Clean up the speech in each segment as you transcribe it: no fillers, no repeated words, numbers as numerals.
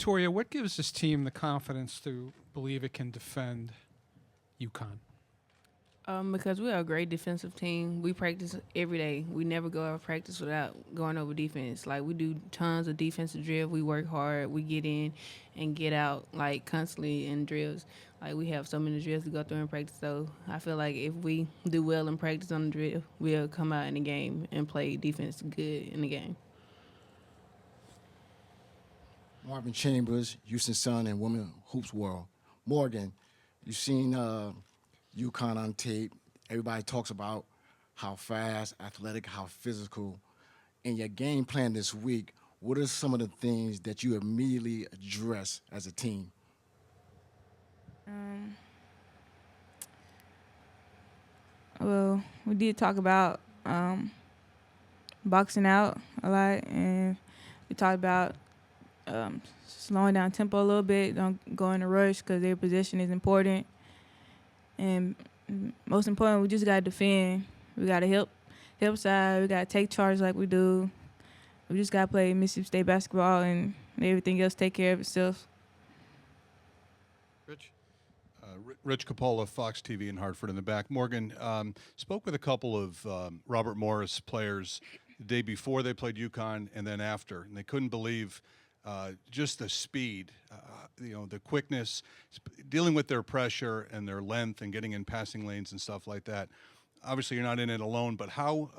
Victoria, what gives this team the confidence to believe it can defend UConn? Because we're a great defensive team. We practice every day. We never go out of practice without going over defense. Like, we do tons of defensive drill. We work hard. We get in and get out, like, constantly in drills. Like, we have so many drills to go through in practice. So I feel like if we do well in practice on the drill, we'll come out in the game and play defense good in the game. Marvin Chambers, Houston Sun, and Women Hoops World. Morgan, you've seen UConn on tape. Everybody talks about how fast, athletic, how physical. In your game plan this week, what are some of the things that you immediately address as a team? Well, we did talk about boxing out a lot, and we talked about slowing down tempo a little bit. Don't go in a rush because their position is important. And most important, we just got to defend. We got to help side. We got to take charge like we do. We just got to play Mississippi State basketball, and everything else take care of itself. Rich? Rich Capola, Fox TV in Hartford in the back. Morgan, spoke with a couple of Robert Morris players the day before they played UConn and then after, and they couldn't believe just the speed, the quickness, dealing with their pressure and their length and getting in passing lanes and stuff like that. Obviously, you're not in it alone, but how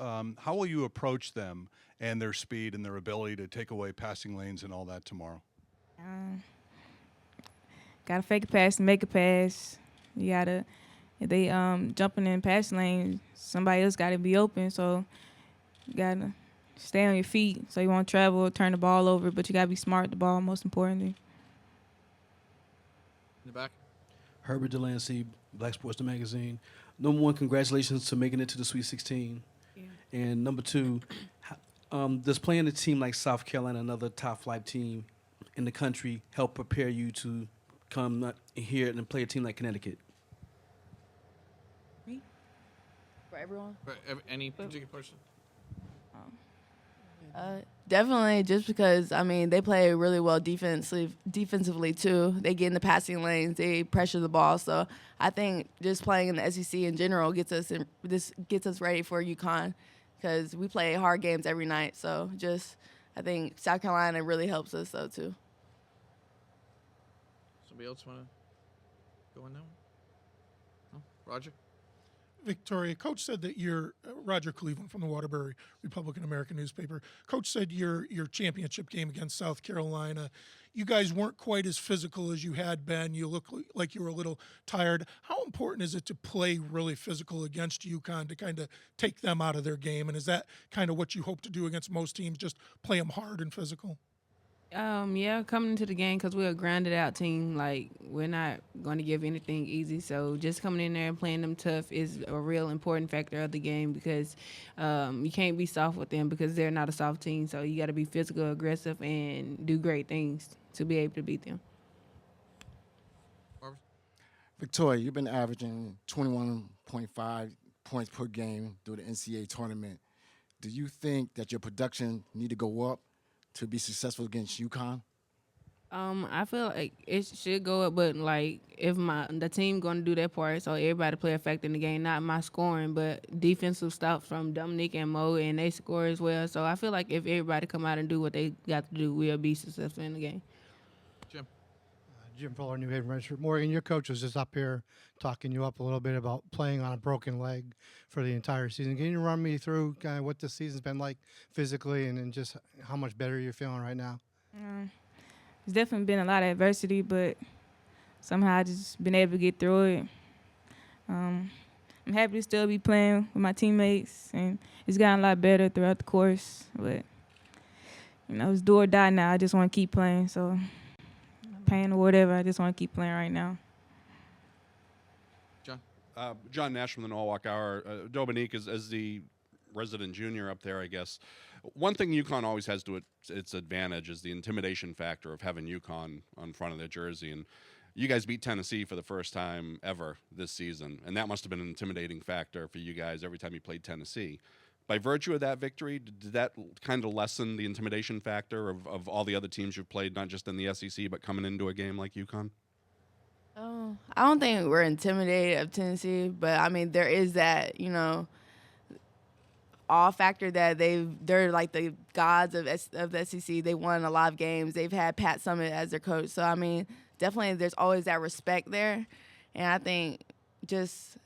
will you approach them and their speed and their ability to take away passing lanes and all that tomorrow? Gotta fake a pass and make a pass. You gotta, if they jumping in passing lane, somebody else gotta be open. So you gotta stay on your feet so you won't travel or turn the ball over, but you gotta be smart with the ball, most importantly. In the back? Herbert Delancey, Black Sports Magazine. Number one, congratulations to making it to the Sweet 16. Yeah. And number two, does playing a team like South Carolina, another top flight team in the country, help prepare you to come here and play a team like Connecticut? Me? For everyone? For any particular person? Definitely, just because, they play really well defensively, too. They get in the passing lanes. They pressure the ball. So I think just playing in the SEC in general gets us ready for UConn because we play hard games every night. So I think South Carolina really helps us, though, too. Somebody else want to go on that one? No? Roger? Victoria, Coach said that Roger Cleveland from the Waterbury Republican American newspaper. Coach said your championship game against South Carolina, you guys weren't quite as physical as you had been. You look like you were a little tired. How important is it to play really physical against UConn to kind of take them out of their game? And is that kind of what you hope to do against most teams, just play them hard and physical? Yeah, coming into the game because we're a grounded out team. Like, we're not going to give anything easy. So just coming in there and playing them tough is a real important factor of the game because you can't be soft with them because they're not a soft team. So you got to be physical, aggressive, and do great things to be able to beat them. Victoria, you've been averaging 21.5 points per game through the NCAA tournament. Do you think that your production need to go up to be successful against UConn? I feel like it should go up, but like if the team going to do their part, so everybody play a factor in the game, not my scoring, but defensive stuff from Dominique and Mo, and they score as well. So I feel like if everybody come out and do what they got to do, we'll be successful in the game. Jim? Jim Fuller, New Haven Register. Morgan, your coach was just up here talking you up a little bit about playing on a broken leg for the entire season. Can you run me through kind of what this season's been like physically and just how much better you're feeling right now? It's definitely been a lot of adversity, but somehow I just been able to get through it. I'm happy to still be playing with my teammates, and it's gotten a lot better throughout the course. But, it's do or die now. I just want to keep playing, so pain or whatever, I just want to keep playing right now. John? John Nash from the Norwalk Hour. Dominique, as the resident junior up there, I guess, one thing UConn always has to its advantage is the intimidation factor of having UConn on front of their jersey. And you guys beat Tennessee for the first time ever this season, and that must have been an intimidating factor for you guys every time you played Tennessee. by virtue of that victory, did that kind of lessen the intimidation factor of all the other teams you've played, not just in the SEC, but coming into a game like UConn? I don't think we're intimidated of Tennessee, but I mean there is that, all factor that they're like the gods of the SEC. They won a lot of games. They've had Pat Summitt as their coach. So I mean, definitely there's always that respect there. And I think just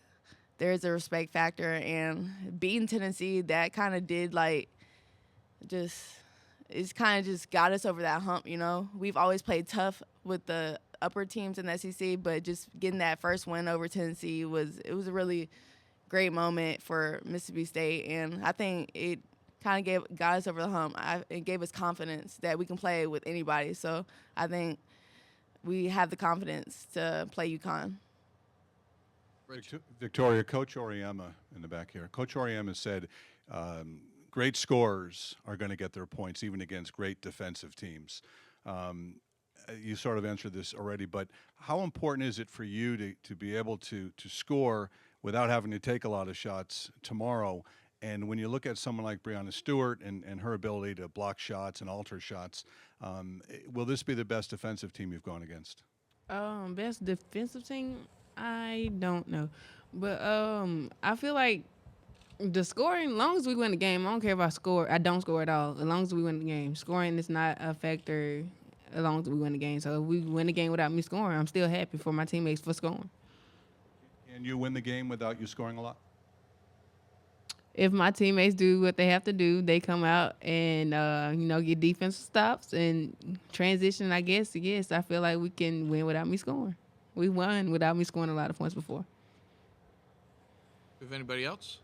there is a respect factor, and beating Tennessee, that kind of did it's kind of just got us over that hump, We've always played tough with the upper teams in the SEC, but just getting that first win over Tennessee was a really great moment for Mississippi State, and I think it kind of got us over the hump. It gave us confidence that we can play with anybody. So I think we have the confidence to play UConn. Victoria, Coach Auriemma in the back here. Coach Auriemma said great scorers are going to get their points even against great defensive teams. You sort of answered this already, but how important is it for you to be able to score without having to take a lot of shots tomorrow? And when you look at someone like Breanna Stewart and her ability to block shots and alter shots, will this be the best defensive team you've gone against? Best defensive team? I don't know. But I feel like the scoring, as long as we win the game, I don't care if I don't score at all. As long as we win the game. Scoring is not a factor as long as we win the game. So if we win the game without me scoring, I'm still happy for my teammates for scoring. And you win the game without you scoring a lot? If my teammates do what they have to do, they come out and, get defensive stops and transition, I guess. Yes, I feel like we can win without me scoring. We won without me scoring a lot of points before. If anybody else?